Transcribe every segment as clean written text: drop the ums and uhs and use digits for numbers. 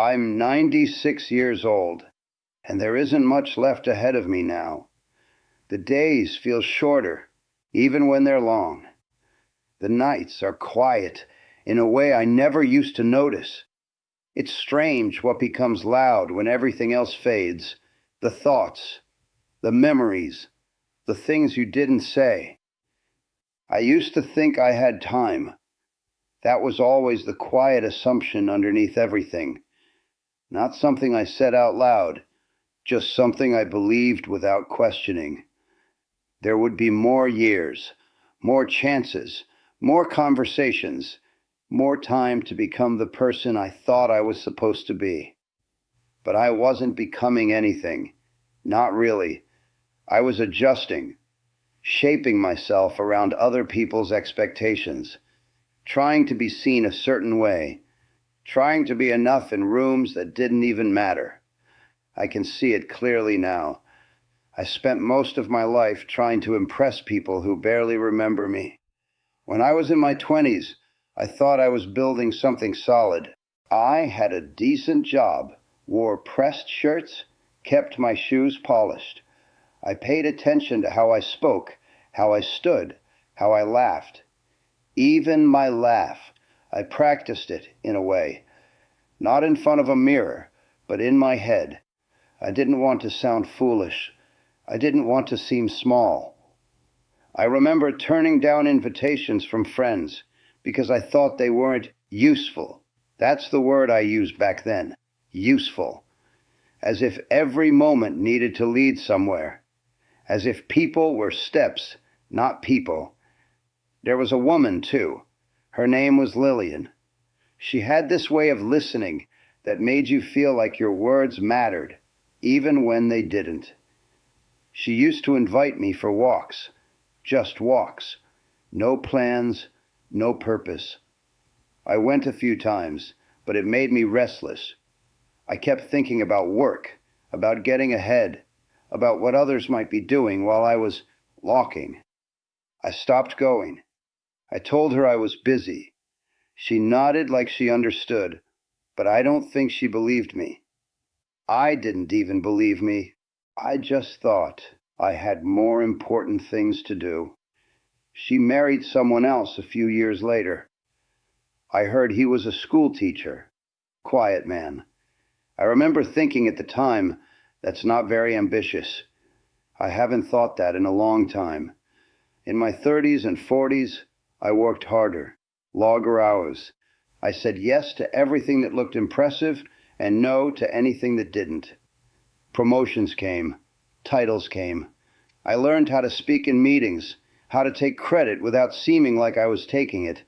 I'm 96 years old, and there isn't much left ahead of me now. The days feel shorter, even when they're long. The nights are quiet in a way I never used to notice. It's strange what becomes loud when everything else fades. The thoughts, the memories, the things you didn't say. I used to think I had time. That was always the quiet assumption underneath everything. Not something I said out loud, just something I believed without questioning. There would be more years, more chances, more conversations, more time to become the person I thought I was supposed to be. But I wasn't becoming anything. Not really. I was adjusting, shaping myself around other people's expectations, trying to be seen a certain way, trying to be enough in rooms that didn't even matter. I can see it clearly now. I spent most of my life trying to impress people who barely remember me. When I was in my 20s, I thought I was building something solid. I had a decent job, wore pressed shirts, kept my shoes polished. I paid attention to how I spoke, how I stood, how I laughed. Even my laugh, I practiced it in a way. Not in front of a mirror, but in my head. I didn't want to sound foolish. I didn't want to seem small. I remember turning down invitations from friends because I thought they weren't useful. That's the word I used back then, useful. As if every moment needed to lead somewhere. As if people were steps, not people. There was a woman, too. Her name was Lillian. She had this way of listening that made you feel like your words mattered, even when they didn't. She used to invite me for walks, just walks. No plans, no purpose. I went a few times, but it made me restless. I kept thinking about work, about getting ahead, about what others might be doing while I was walking. I stopped going. I told her I was busy. She nodded like she understood, but I don't think she believed me. I didn't even believe me. I just thought I had more important things to do. She married someone else a few years later. I heard he was a school teacher. Quiet man. I remember thinking at the time, that's not very ambitious. I haven't thought that in a long time. In my 30s and 40s, I worked harder, longer hours. I said yes to everything that looked impressive and no to anything that didn't. Promotions came, titles came. I learned how to speak in meetings, how to take credit without seeming like I was taking it.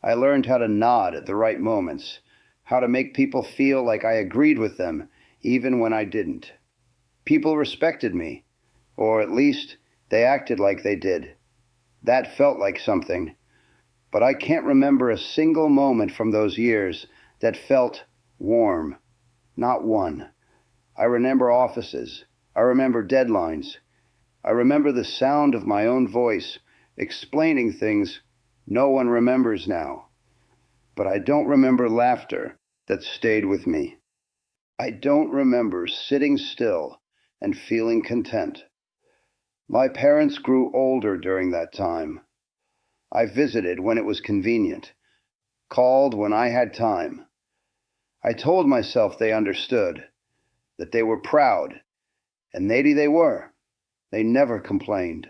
I learned how to nod at the right moments, how to make people feel like I agreed with them, even when I didn't. People respected me, or at least they acted like they did. That felt like something. But I can't remember a single moment from those years that felt warm. Not one. I remember offices. I remember deadlines. I remember the sound of my own voice, explaining things no one remembers now. But I don't remember laughter that stayed with me. I don't remember sitting still and feeling content. My parents grew older during that time. I visited when it was convenient, called when I had time. I told myself they understood, that they were proud, and maybe they were. They never complained.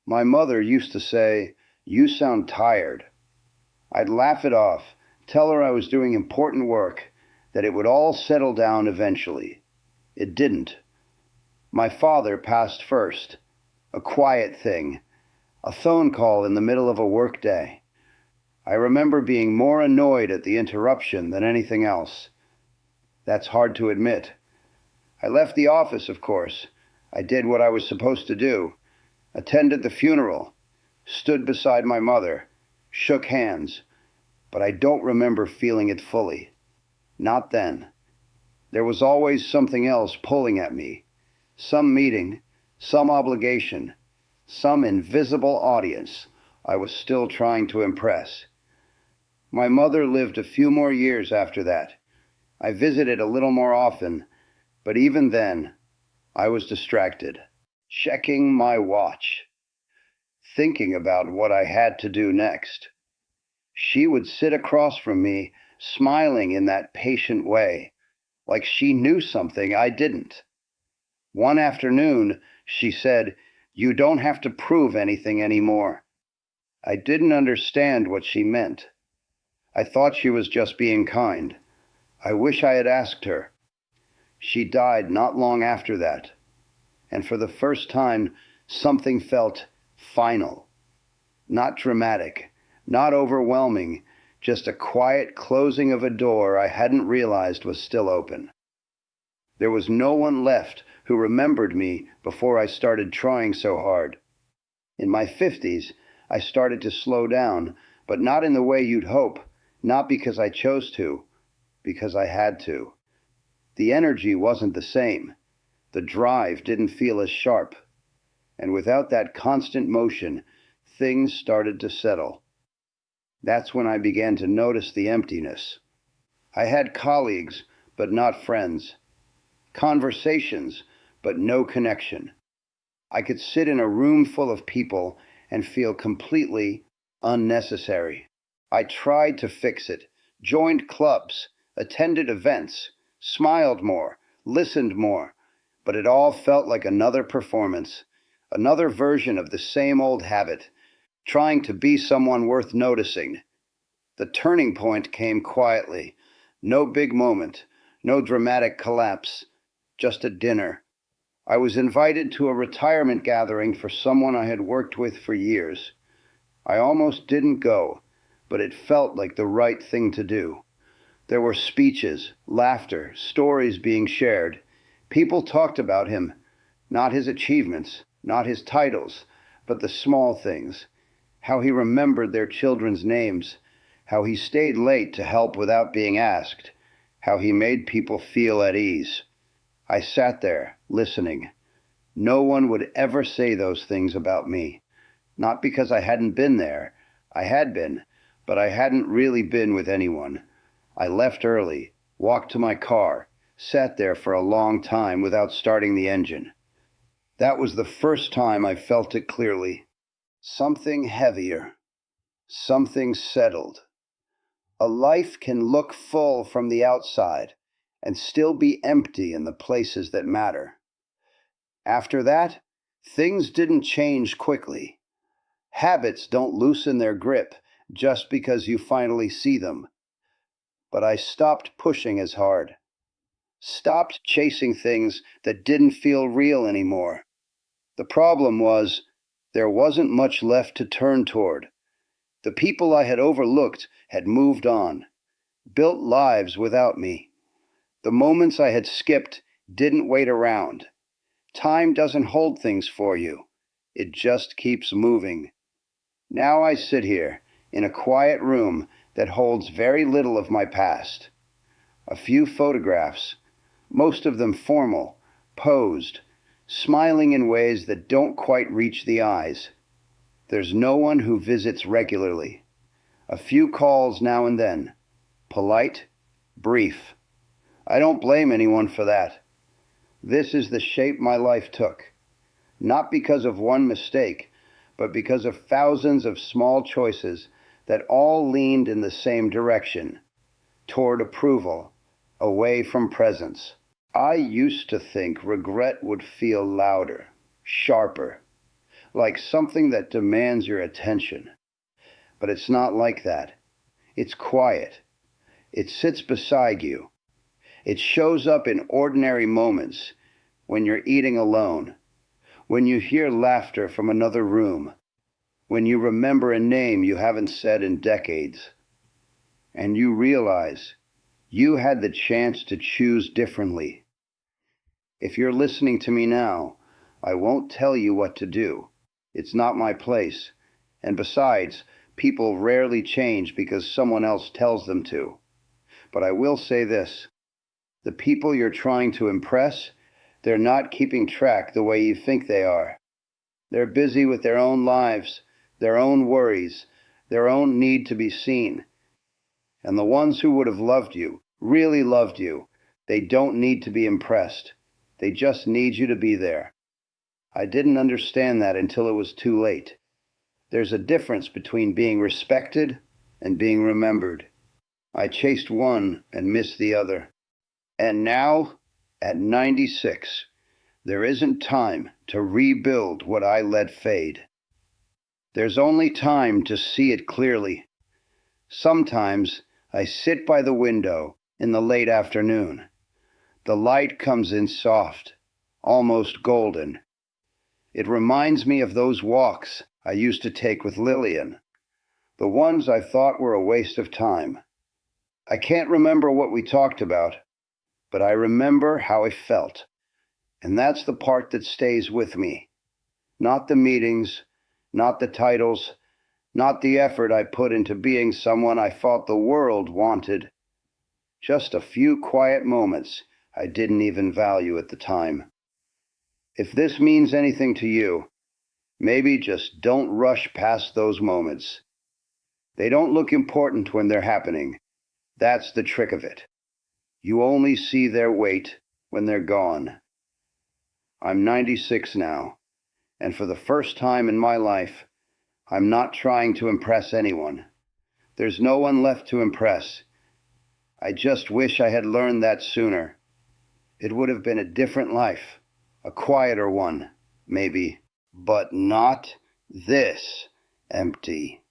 My mother used to say, "You sound tired." I'd laugh it off, tell her I was doing important work, that it would all settle down eventually. It didn't. My father passed first, a quiet thing, a phone call in the middle of a work day. I remember being more annoyed at the interruption than anything else. That's hard to admit. I left the office, of course. I did what I was supposed to do, attended the funeral, stood beside my mother, shook hands, but I don't remember feeling it fully. Not then. There was always something else pulling at me. Some meeting, some obligation, some invisible audience I was still trying to impress. My mother lived a few more years after that. I visited a little more often, but even then, I was distracted, checking my watch, thinking about what I had to do next. She would sit across from me, smiling in that patient way, like she knew something I didn't. One afternoon, she said, "You don't have to prove anything anymore." I didn't understand what she meant. I thought she was just being kind. I wish I had asked her. She died not long after that, and for the first time, something felt final. Not dramatic, not overwhelming, just a quiet closing of a door I hadn't realized was still open. There was no one left who remembered me before I started trying so hard. In my 50s, I started to slow down, but not in the way you'd hope, not because I chose to, because I had to. The energy wasn't the same. The drive didn't feel as sharp. And without that constant motion, things started to settle. That's when I began to notice the emptiness. I had colleagues, but not friends. Conversations, but no connection. I could sit in a room full of people and feel completely unnecessary. I tried to fix it, joined clubs, attended events, smiled more, listened more, but it all felt like another performance, another version of the same old habit, trying to be someone worth noticing. The turning point came quietly. No big moment, no dramatic collapse, just a dinner. I was invited to a retirement gathering for someone I had worked with for years. I almost didn't go, but it felt like the right thing to do. There were speeches, laughter, stories being shared. People talked about him, not his achievements, not his titles, but the small things. How he remembered their children's names, how he stayed late to help without being asked, how he made people feel at ease. I sat there, listening. No one would ever say those things about me. Not because I hadn't been there. I had been, but I hadn't really been with anyone. I left early, walked to my car, sat there for a long time without starting the engine. That was the first time I felt it clearly. Something heavier. Something settled. A life can look full from the outside and still be empty in the places that matter. After that, things didn't change quickly. Habits don't loosen their grip just because you finally see them. But I stopped pushing as hard. Stopped chasing things that didn't feel real anymore. The problem was, there wasn't much left to turn toward. The people I had overlooked had moved on, built lives without me. The moments I had skipped didn't wait around. Time doesn't hold things for you. It just keeps moving. Now I sit here, in a quiet room that holds very little of my past. A few photographs, most of them formal, posed, smiling in ways that don't quite reach the eyes. There's no one who visits regularly. A few calls now and then. Polite, brief. I don't blame anyone for that. This is the shape my life took. Not because of one mistake, but because of thousands of small choices that all leaned in the same direction, toward approval, away from presence. I used to think regret would feel louder, sharper, like something that demands your attention. But it's not like that. It's quiet. It sits beside you. It shows up in ordinary moments, when you're eating alone, when you hear laughter from another room, when you remember a name you haven't said in decades, and you realize you had the chance to choose differently. If you're listening to me now, I won't tell you what to do. It's not my place. And besides, people rarely change because someone else tells them to. But I will say this. The people you're trying to impress, they're not keeping track the way you think they are. They're busy with their own lives, their own worries, their own need to be seen. And the ones who would have loved you really loved you. They don't need to be impressed. They just need you to be there. I didn't understand that until it was too late. There's a difference between being respected and being remembered. I chased one and missed the other. And now, at 96, there isn't time to rebuild what I let fade. There's only time to see it clearly. Sometimes I sit by the window in the late afternoon. The light comes in soft, almost golden. It reminds me of those walks I used to take with Lillian, the ones I thought were a waste of time. I can't remember what we talked about, but I remember how I felt. And that's the part that stays with me. Not the meetings, not the titles, not the effort I put into being someone I thought the world wanted. Just a few quiet moments I didn't even value at the time. If this means anything to you, maybe just don't rush past those moments. They don't look important when they're happening. That's the trick of it. You only see their weight when they're gone. I'm 96 now, and for the first time in my life, I'm not trying to impress anyone. There's no one left to impress. I just wish I had learned that sooner. It would have been a different life, a quieter one, maybe, but not this empty.